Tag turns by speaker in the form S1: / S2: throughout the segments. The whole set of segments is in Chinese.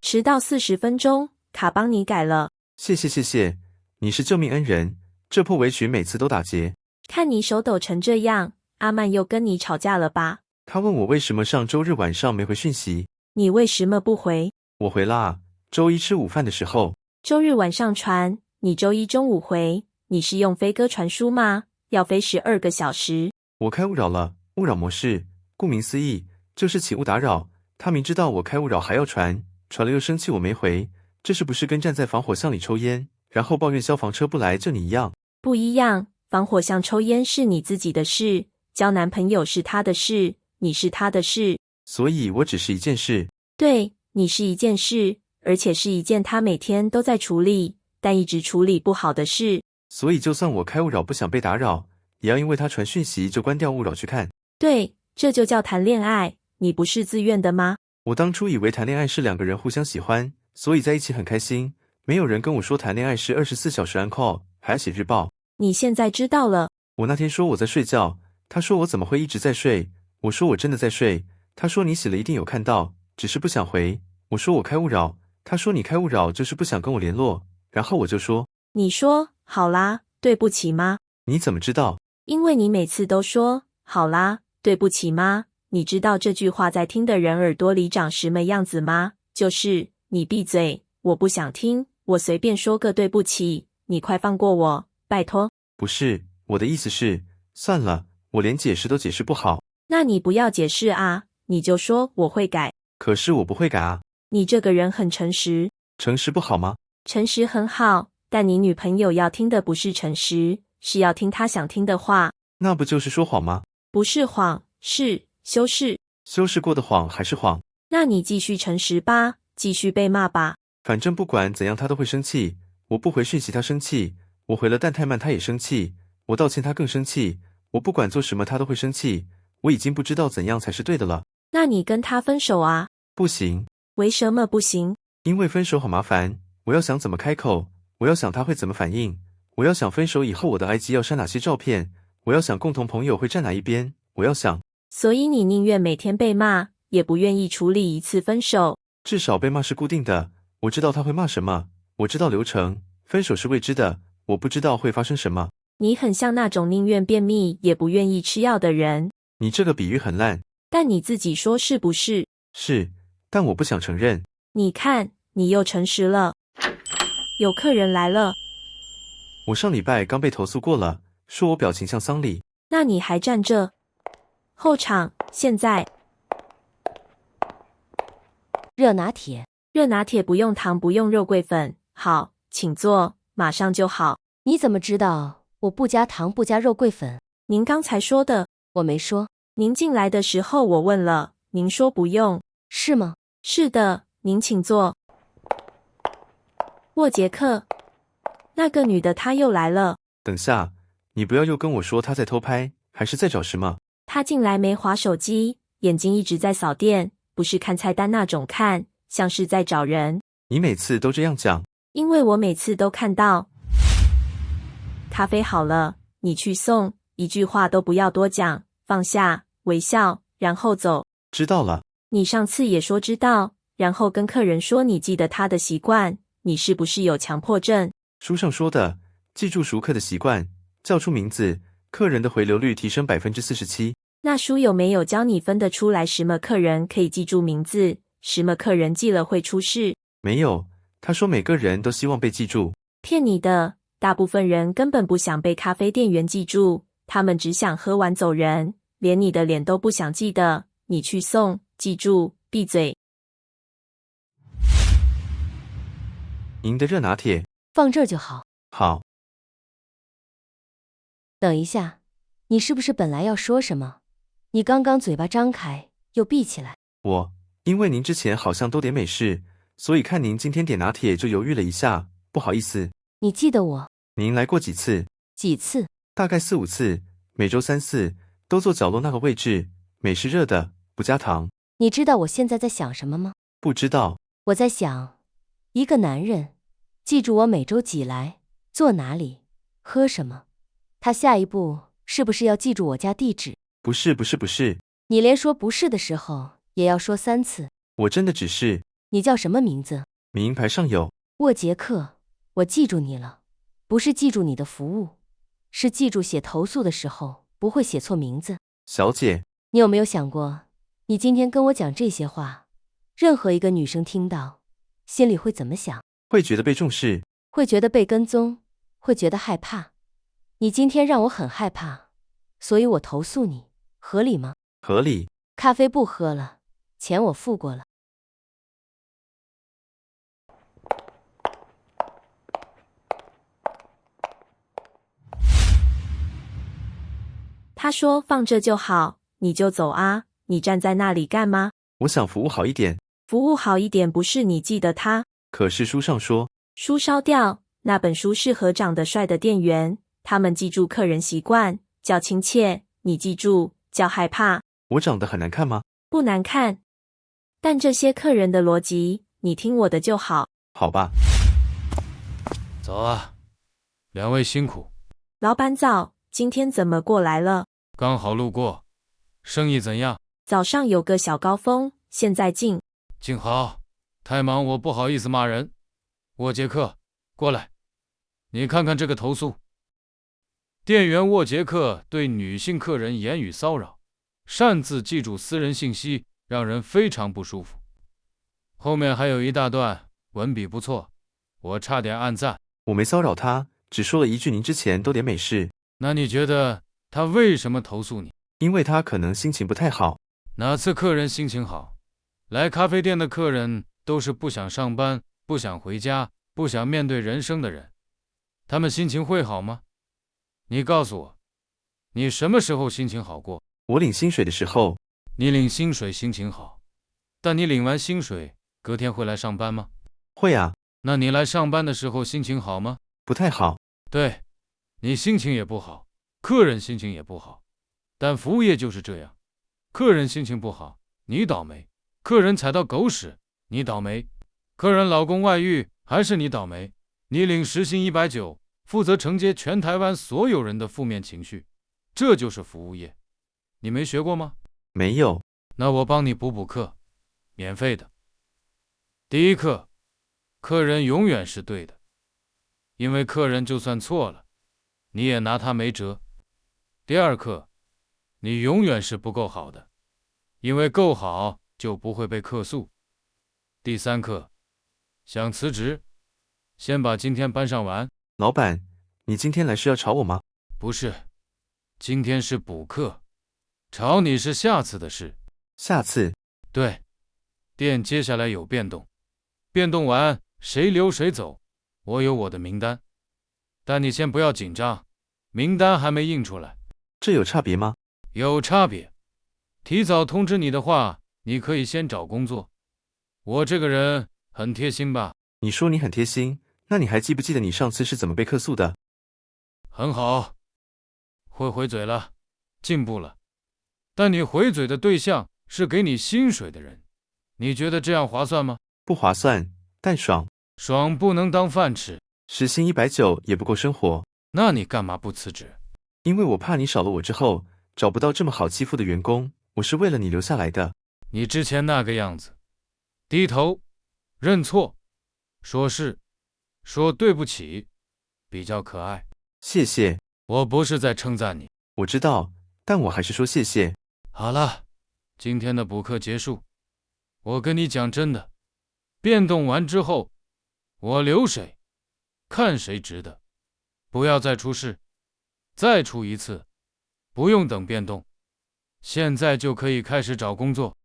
S1: 迟到40分钟，卡帮你改了。
S2: 谢谢，你是救命恩人，这破围裙每次都打结。
S1: 看你手抖成这样，阿曼又跟你吵架了吧？
S2: 他问我为什么上周日晚上没回讯息，
S1: 你为什么不回？
S2: 我回了啊，周一吃午饭的时候。
S1: 周日晚上传，你周一中午回，你是用飞鸽传书吗？要飞12个小时。
S2: 我开勿扰了，勿扰模式，顾名思义，就是请勿打扰。他明知道我开勿扰还要传了又生气我没回，这是不是跟站在防火巷里抽烟，然后抱怨消防车不来就你一样？
S1: 不一样，防火巷抽烟是你自己的事，交男朋友是他的事，你是他的事。
S2: 所以我只是一件事。
S1: 对，你是一件事，而且是一件他每天都在处理，但一直处理不好的事。
S2: 所以就算我开勿扰不想被打扰，也要因为他传讯息就关掉勿扰去看。
S1: 对，这就叫谈恋爱，你不是自愿的吗？
S2: 我当初以为谈恋爱是两个人互相喜欢，所以在一起很开心，没有人跟我说谈恋爱是24小时 on call， 还要写日报。
S1: 你现在知道了。
S2: 我那天说我在睡觉，他说我怎么会一直在睡，我说我真的在睡，他说你写了一定有看到，只是不想回，我说我开勿扰，他说你开勿扰就是不想跟我联络，然后我就说，
S1: 你说好啦，对不起吗？
S2: 你怎么知道？
S1: 因为你每次都说好啦，对不起吗？你知道这句话在听的人耳朵里长什么样子吗？就是你闭嘴，我不想听，我随便说个对不起，你快放过我，拜托。
S2: 不是，我的意思是，算了，我连解释都解释不好。
S1: 那你不要解释啊，你就说我会改。
S2: 可是我不会改啊。
S1: 你这个人很诚实。
S2: 诚实不好吗？
S1: 诚实很好，但你女朋友要听的不是诚实，是要听她想听的话。
S2: 那不就是说谎吗？
S1: 不是谎，是修饰。
S2: 修饰过的谎还是谎？
S1: 那你继续诚实吧，继续被骂吧。
S2: 反正不管怎样他都会生气，我不回讯息他生气，我回了但太慢他也生气，我道歉他更生气，我不管做什么他都会生气，我已经不知道怎样才是对的了。
S1: 那你跟他分手啊？
S2: 不行。
S1: 为什么不行？
S2: 因为分手好麻烦，我要想怎么开口，我要想他会怎么反应，我要想分手以后我的 IG 要删哪些照片，我要想共同朋友会站哪一边，我要想。
S1: 所以你宁愿每天被骂，也不愿意处理一次分手。
S2: 至少被骂是固定的，我知道他会骂什么，我知道流程，分手是未知的，我不知道会发生什么。
S1: 你很像那种宁愿便秘也不愿意吃药的人。
S2: 你这个比喻很烂。
S1: 但你自己说是不是？
S2: 是，但我不想承认。
S1: 你看，你又诚实了。有客人来了。
S2: 我上礼拜刚被投诉过了，说我表情像丧礼。
S1: 那你还站着？后场，现在。
S3: 热拿铁。
S1: 热拿铁不用糖，不用肉桂粉。好，请坐，马上就好。
S3: 你怎么知道我不加糖不加肉桂粉？
S1: 您刚才说的。
S3: 我没说。
S1: 您进来的时候我问了，您说不用。
S3: 是吗？
S1: 是的，您请坐。沃杰克，那个女的她又来了。
S2: 等下，你不要又跟我说她在偷拍，还是在找什么？
S1: 她进来没滑手机，眼睛一直在扫店，不是看菜单那种看，像是在找人。
S2: 你每次都这样讲。
S1: 因为我每次都看到。咖啡好了，你去送，一句话都不要多讲，放下，微笑，然后走。
S2: 知道了。
S1: 你上次也说知道，然后跟客人说你记得他的习惯，你是不是有强迫症？
S2: 书上说的，记住熟客的习惯，叫出名字，客人的回流率提升47%。
S1: 那书有没有教你分得出来什么客人可以记住名字，什么客人记了会出事？
S2: 没有，他说每个人都希望被记住。
S1: 骗你的，大部分人根本不想被咖啡店员记住，他们只想喝完走人，连你的脸都不想记得。你去送，记住，闭嘴。
S2: 您的热拿铁。
S3: 放这儿就好。
S2: 好。
S3: 等一下，你是不是本来要说什么？你刚刚嘴巴张开，又闭起来。
S2: 因为您之前好像都点美式，所以看您今天点拿铁就犹豫了一下，不好意思。
S3: 你记得我？
S2: 您来过几次？
S3: 几次？
S2: 大概4、5次，每周3、4，都坐角落那个位置，美式热的，不加糖。
S3: 你知道我现在在想什么吗？
S2: 不知道。
S3: 我在想，一个男人记住我每周几来，坐哪里，喝什么，他下一步是不是要记住我家地址？
S2: 不是。
S3: 你连说不是的时候也要说3次。
S2: 我真的只是。
S3: 你叫什么名字？
S2: 名牌上有。
S3: 沃杰克，我记住你了，不是记住你的服务，是记住写投诉的时候不会写错名字。
S2: 小姐，
S3: 你有没有想过，你今天跟我讲这些话，任何一个女生听到，心里会怎么想？
S2: 会觉得被重视。
S3: 会觉得被跟踪，会觉得害怕。你今天让我很害怕，所以我投诉你，合理吗？
S2: 合理。
S3: 咖啡不喝了，钱我付过了。
S1: 他说放这就好，你就走啊，你站在那里干嘛？
S2: 我想服务好一点。
S1: 服务好一点不是你记得他？
S2: 可是书上说，
S1: 书烧掉，那本书适合长得帅的店员，他们记住客人习惯，叫亲切，你记住，叫害怕。
S2: 我长得很难看吗？
S1: 不难看，但这些客人的逻辑，你听我的就好。
S2: 好吧。
S4: 走啊，两位辛苦。
S1: 老板早，今天怎么过来了？
S4: 刚好路过，生意怎样？
S1: 早上有个小高峰，现在静。
S4: 静好，太忙我不好意思骂人。沃杰克，过来，你看看这个投诉。店员沃杰克对女性客人言语骚扰，擅自记住私人信息，让人非常不舒服。后面还有一大段，文笔不错，我差点按赞。
S2: 我没骚扰他，只说了一句您之前都点美式。
S4: 那你觉得他为什么投诉你？
S2: 因为他可能心情不太好。
S4: 哪次客人心情好？来咖啡店的客人都是不想上班、不想回家、不想面对人生的人，他们心情会好吗？你告诉我，你什么时候心情好过？
S2: 我领薪水的时候。
S4: 你领薪水心情好，但你领完薪水隔天会来上班吗？
S2: 会啊。
S4: 那你来上班的时候心情好吗？
S2: 不太好。
S4: 对，你心情也不好，客人心情也不好，但服务业就是这样，客人心情不好，你倒霉；客人踩到狗屎，你倒霉；客人老公外遇，还是你倒霉。你领时薪190，负责承接全台湾所有人的负面情绪，这就是服务业。你没学过吗？
S2: 没有。
S4: 那我帮你补课，免费的。第一课，客人永远是对的，因为客人就算错了，你也拿他没辙。第二课，你永远是不够好的，因为够好就不会被客诉。第三课，想辞职，先把今天班上完。
S2: 老板，你今天来是要炒我吗？
S4: 不是，今天是补课，炒你是下次的事。
S2: 下次？
S4: 对，店接下来有变动，变动完谁留谁走，我有我的名单。但你先不要紧张，名单还没印出来。
S2: 这有差别吗？
S4: 有差别。提早通知你的话，你可以先找工作。我这个人很贴心吧？
S2: 你说你很贴心，那你还记不记得你上次是怎么被客诉的？
S4: 很好，会回嘴了，进步了。但你回嘴的对象是给你薪水的人，你觉得这样划算吗？
S2: 不划算，但爽。
S4: 爽不能当饭吃。
S2: 时薪190也不够生活。
S4: 那你干嘛不辞职？
S2: 因为我怕你少了我之后，找不到这么好欺负的员工，我是为了你留下来的。
S4: 你之前那个样子，低头，认错，说是，说对不起，比较可爱。
S2: 谢谢。
S4: 我不是在称赞你。
S2: 我知道，但我还是说谢谢。
S4: 好了，今天的补课结束。我跟你讲真的，变动完之后，我留谁，看谁值得。不要再出事，再出一次，不用等变动，现在就可以开始找工作。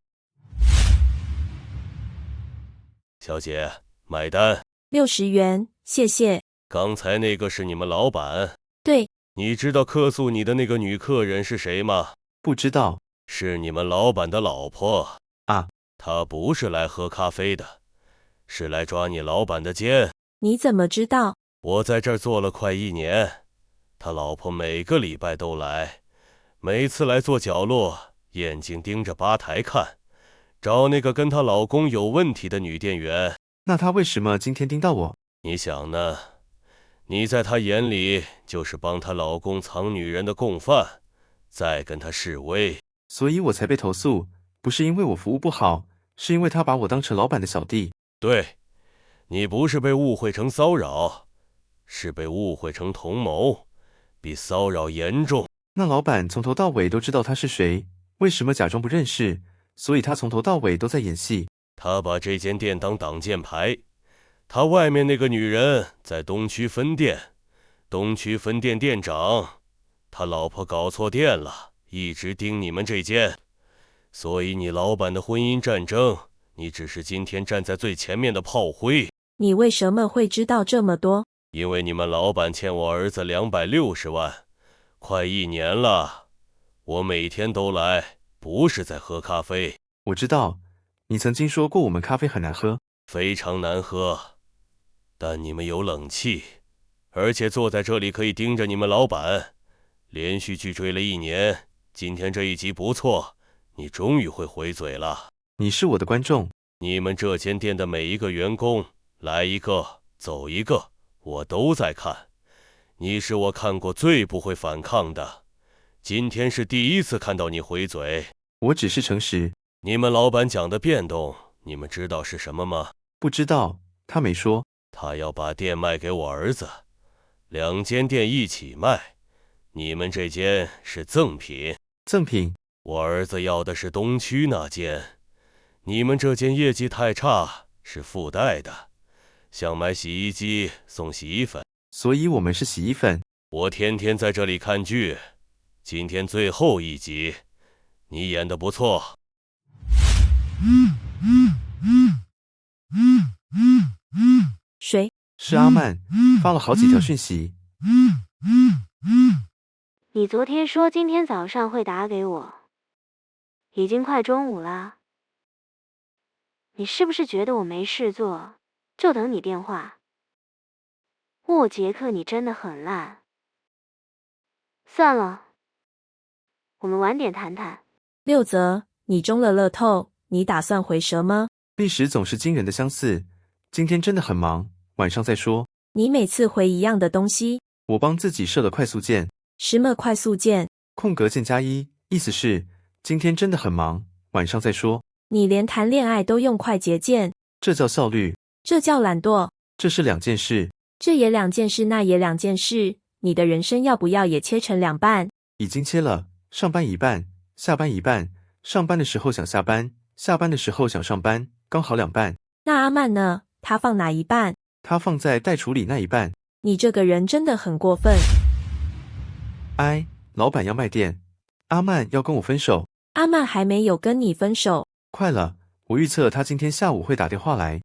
S5: 小姐，买单。
S1: 60元，谢谢。
S5: 刚才那个是你们老板？
S1: 对。
S5: 你知道客诉你的那个女客人是谁吗？
S2: 不知道。
S5: 是你们老板的老婆。
S2: 啊。
S5: 她不是来喝咖啡的，是来抓你老板的奸。
S1: 你怎么知道？
S5: 我在这儿做了快1年，他老婆每个礼拜都来，每次来坐角落，眼睛盯着吧台看，找那个跟她老公有问题的女店员。
S2: 那她为什么今天盯到我？
S5: 你想呢？你在她眼里就是帮她老公藏女人的共犯，在跟她示威。
S2: 所以我才被投诉，不是因为我服务不好，是因为他把我当成老板的小弟。
S5: 对，你不是被误会成骚扰，是被误会成同谋，比骚扰严重。
S2: 那老板从头到尾都知道他是谁，为什么假装不认识？所以他从头到尾都在演戏。
S5: 他把这间店当挡箭牌。他外面那个女人在东区分店，东区分店店长，他老婆搞错店了，一直盯你们这间。所以你老板的婚姻战争，你只是今天站在最前面的炮灰。
S1: 你为什么会知道这么多？
S5: 因为你们老板欠我儿子260万，快1年了。我每天都来，不是在喝咖啡。
S2: 我知道，你曾经说过我们咖啡很难喝。
S5: 非常难喝，但你们有冷气，而且坐在这里可以盯着你们老板。连续剧追了1年，今天这一集不错，你终于会回嘴了。
S2: 你是我的观众。
S5: 你们这间店的每一个员工，来一个走一个，我都在看。你是我看过最不会反抗的，今天是第一次看到你回嘴。
S2: 我只是诚实。
S5: 你们老板讲的变动，你们知道是什么吗？
S2: 不知道，他没说。
S5: 他要把店卖给我儿子，2间店一起卖，你们这间是赠品。
S2: 赠品？
S5: 我儿子要的是东区那间，你们这间业绩太差，是附带的，像买洗衣机送洗衣粉。
S2: 所以我们是洗衣粉。
S5: 我天天在这里看剧，今天最后一集，你演得不错。
S1: 谁？
S2: 是阿曼，发了好几条讯息。
S6: 你昨天说今天早上会打给我，已经快中午了。你是不是觉得我没事做，就等你电话？沃杰克，你真的很烂。算了，我们晚点谈谈。
S1: 六则，你中了乐透，你打算回什么？
S2: 历史总是惊人的相似。今天真的很忙，晚上再说。
S1: 你每次回一样的东西。
S2: 我帮自己设了快速键。
S1: 什么快速键？
S2: 空格键+1，意思是今天真的很忙，晚上再说。
S1: 你连谈恋爱都用快捷键，
S2: 这叫效率。
S1: 这叫懒惰。
S2: 这是2件事。
S1: 这也2件事，那也2件事。你的人生要不要也切成2半？
S2: 已经切了，上班一半，下班一半。上班的时候想下班，下班的时候想上班，刚好2半。
S1: 那阿曼呢？他放哪一半？
S2: 他放在待处理那一半。
S1: 你这个人真的很过分。
S2: 哎，老板要卖店，阿曼要跟我分手。
S1: 阿曼还没有跟你分手。
S2: 快了，我预测他今天下午会打电话来。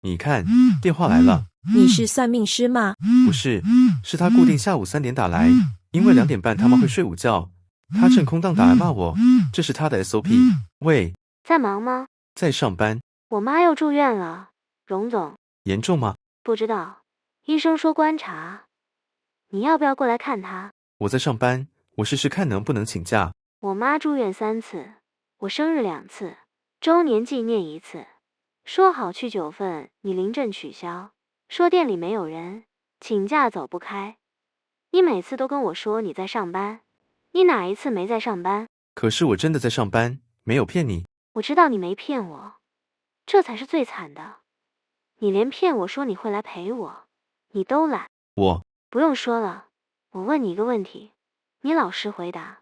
S2: 你看，电话来了。
S1: 你是算命师吗？
S2: 不是，是他固定下午3点打来，因为2点半他妈会睡午觉，他趁空档打来骂我，这是他的 SOP。喂，
S6: 在忙吗？
S2: 在上班。
S6: 我妈又住院了，荣总。
S2: 严重吗？
S6: 不知道，医生说观察。你要不要过来看她？
S2: 我在上班，我试试看能不能请假。
S6: 我妈住院3次，我生日2次，周年纪念1次。说好去9份，你临阵取消，说店里没有人，请假走不开。你每次都跟我说你在上班，你哪一次没在上班？
S2: 可是我真的在上班，没有骗你。
S6: 我知道你没骗我，这才是最惨的。你连骗我说你会来陪我，你都懒。
S2: 我
S6: 不用说了，我问你一个问题，你老实回答，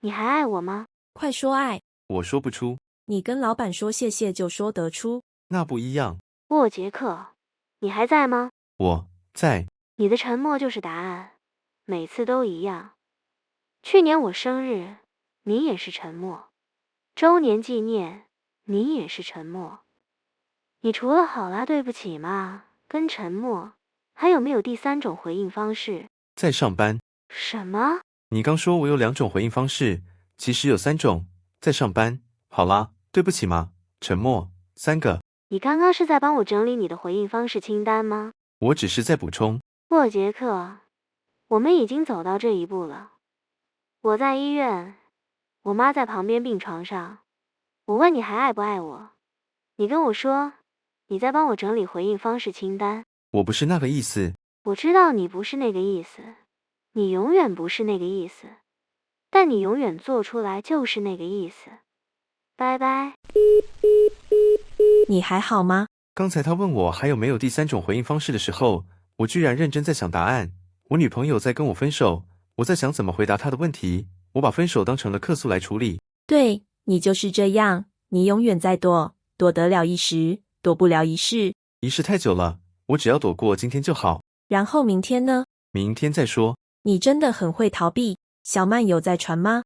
S6: 你还爱我吗？
S1: 快说爱。
S2: 我说不出。
S1: 你跟老板说谢谢就说得出。
S2: 那不一样。
S6: 沃杰克，你还在吗？
S2: 我在。
S6: 你的沉默就是答案，每次都一样。去年我生日，你也是沉默；周年纪念，你也是沉默。你除了好啦对不起嘛跟沉默，还有没有第3种回应方式？
S2: 在上班。
S6: 什么？
S2: 你刚说我有2种回应方式，其实有3种。在上班，好啦，对不起嘛，沉默，3个。
S6: 你刚刚是在帮我整理你的回应方式清单吗？
S2: 我只是在补充。
S6: 沃杰克，我们已经走到这一步了。我在医院，我妈在旁边病床上，我问你还爱不爱我，你跟我说你在帮我整理回应方式清单。
S2: 我不是那个意思。
S6: 我知道你不是那个意思，你永远不是那个意思，但你永远做出来就是那个意思。拜拜。
S1: 你还好吗？
S2: 刚才他问我还有没有第三种回应方式的时候，我居然认真在想答案。我女朋友在跟我分手，我在想怎么回答她的问题。我把分手当成了客诉来处理。
S1: 对，你就是这样，你永远在躲，躲得了一时，躲不了一世。
S2: 一世太久了，我只要躲过今天就好。
S1: 然后明天呢？
S2: 明天再说。
S1: 你真的很会逃避。小曼有在传吗？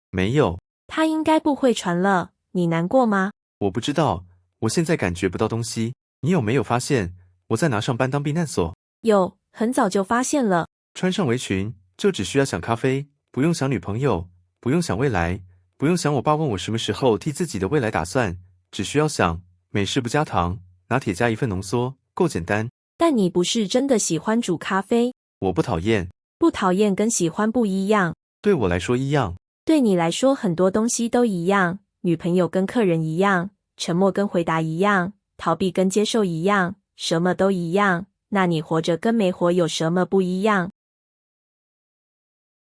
S2: 没有。
S1: 她应该不会传了，你难过吗？
S2: 我不知道，我现在感觉不到东西。你有没有发现我在拿上班当避难所？
S1: 有，很早就发现了。
S2: 穿上围裙就只需要想咖啡，不用想女朋友，不用想未来，不用想我爸问我什么时候替自己的未来打算，只需要想美式不加糖，拿铁加一份浓缩，够简单。
S1: 但你不是真的喜欢煮咖啡。
S2: 我不讨厌。
S1: 不讨厌跟喜欢不一样。
S2: 对我来说一样。
S1: 对你来说很多东西都一样，女朋友跟客人一样，沉默跟回答一样，逃避跟接受一样，什么都一样。那你活着跟没活有什么不一样？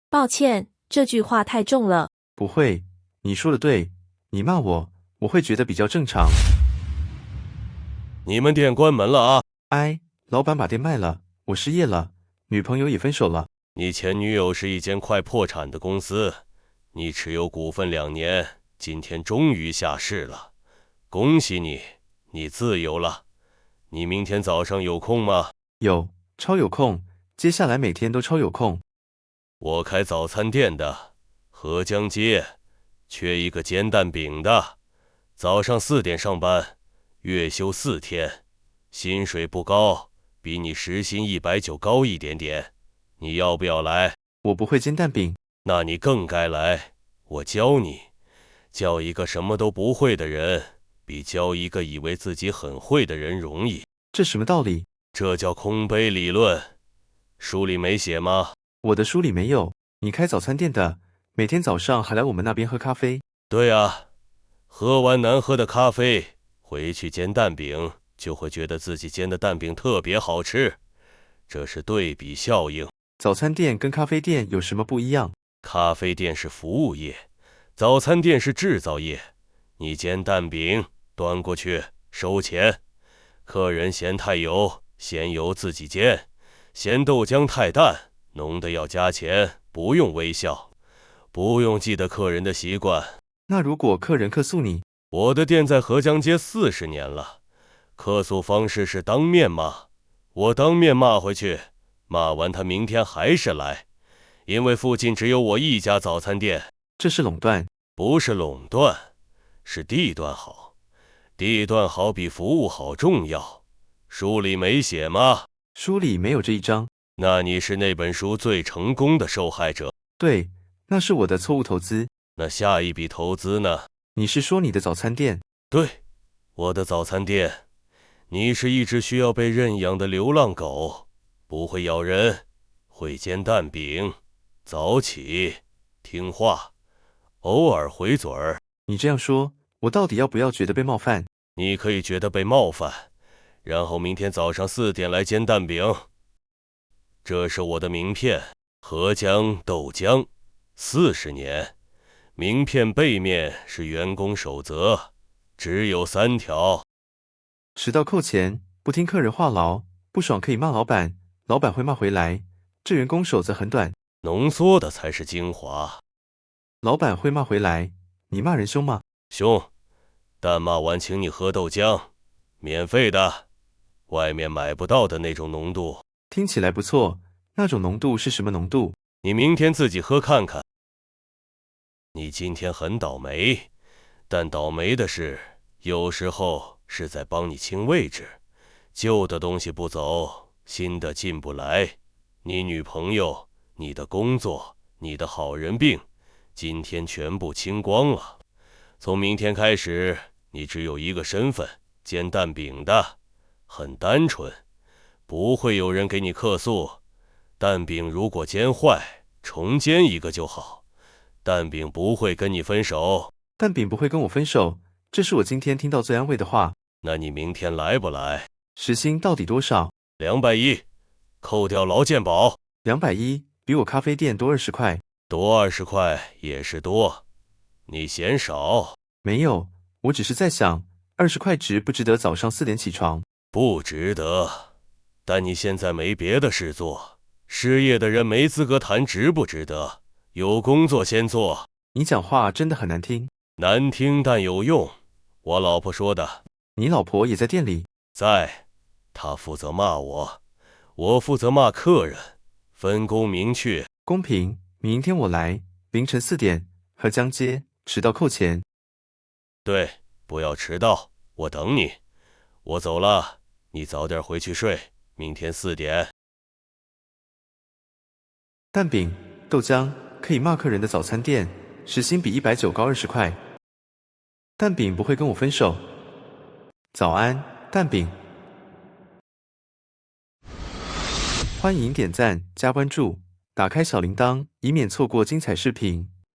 S1: 抱歉，这句话太重了。
S2: 不会，你说的对，你骂我，我会觉得比较正常。
S5: 你们店关门了啊！
S2: 哎，老板把店卖了，我失业了，女朋友也分手了。
S5: 你前女友是一间快破产的公司，你持有股份2年，今天终于下市了，恭喜你，你自由了。你明天早上有空吗？
S2: 有，超有空，接下来每天都超有空。
S5: 我开早餐店的，河江街，缺一个煎蛋饼的，早上4点上班，月休4天，薪水不高，比你时薪190高一点点，你要不要来？
S2: 我不会煎蛋饼。
S5: 那你更该来，我教你。教一个什么都不会的人，比教一个以为自己很会的人容易。
S2: 这什么道理？
S5: 这叫空杯理论。书里没写吗？
S2: 我的书里没有。你开早餐店的，每天早上还来我们那边喝咖啡。
S5: 对啊，喝完难喝的咖啡，回去煎蛋饼，就会觉得自己煎的蛋饼特别好吃。这是对比效应。
S2: 早餐店跟咖啡店有什么不一样？
S5: 咖啡店是服务业，早餐店是制造业。你煎蛋饼，端过去，收钱。客人嫌太油，鲜油自己煎；嫌豆浆太淡，浓的要加钱。不用微笑，不用记得客人的习惯。
S2: 那如果客人客诉你？
S5: 我的店在河江街40年了，客诉方式是当面骂，我当面骂回去，骂完他明天还是来，因为附近只有我一家早餐店。
S2: 这是垄断。
S5: 不是垄断，是地段好，地段好比服务好重要。书里没写吗？
S2: 书里没有这一章。
S5: 那你是那本书最成功的受害者。
S2: 对，那是我的错误投资。
S5: 那下一笔投资呢？
S2: 你是说你的早餐店？
S5: 对，我的早餐店。你是一只需要被认养的流浪狗，不会咬人，会煎蛋饼，早起，听话，偶尔回嘴儿。
S2: 你这样说，我到底要不要觉得被冒犯？
S5: 你可以觉得被冒犯，然后明天早上4点来煎蛋饼。这是我的名片，河江豆浆，40年。名片背面是员工守则，只有3条。
S2: 迟到扣钱，不听客人话痨，不爽可以骂老板，老板会骂回来。这员工守则很短，
S5: 浓缩的才是精华。
S2: 老板会骂回来，你骂人凶吗？
S5: 凶，但骂完请你喝豆浆，免费的，外面买不到的那种浓度。
S2: 听起来不错，那种浓度是什么浓度？
S5: 你明天自己喝看看。你今天很倒霉，但倒霉的是，有时候是在帮你清位置，旧的东西不走，新的进不来。你女朋友、你的工作、你的好人病，今天全部清光了。从明天开始，你只有一个身份，煎蛋饼的，很单纯，不会有人给你客诉。蛋饼如果煎坏，重煎一个就好。蛋饼不会跟你分手。
S2: 蛋饼不会跟我分手，这是我今天听到最安慰的话。
S5: 那你明天来不来？
S2: 时薪到底多少
S5: ？210，扣掉劳健保。
S2: 210，比我咖啡店多20块。
S5: 多20块也是多，你嫌少？
S2: 没有，我只是在想， 20块值不值得早上4点起床？
S5: 不值得，但你现在没别的事做，失业的人没资格谈值不值得，有工作先做。
S2: 你讲话真的很难听。
S5: 难听但有用，我老婆说的。
S2: 你老婆也在店里？
S5: 在，她负责骂我，我负责骂客人，分工明确。
S2: 公平，明天我来，凌晨4点，河江街，迟到扣钱。
S5: 对，不要迟到，我等你。我走了，你早点回去睡，明天4点。
S2: 蛋饼、豆浆，可以骂客人的早餐店，时薪比190高20块。蛋饼不会跟我分手。早安，蛋饼。欢迎点赞加关注，打开小铃铛，以免错过精彩视频。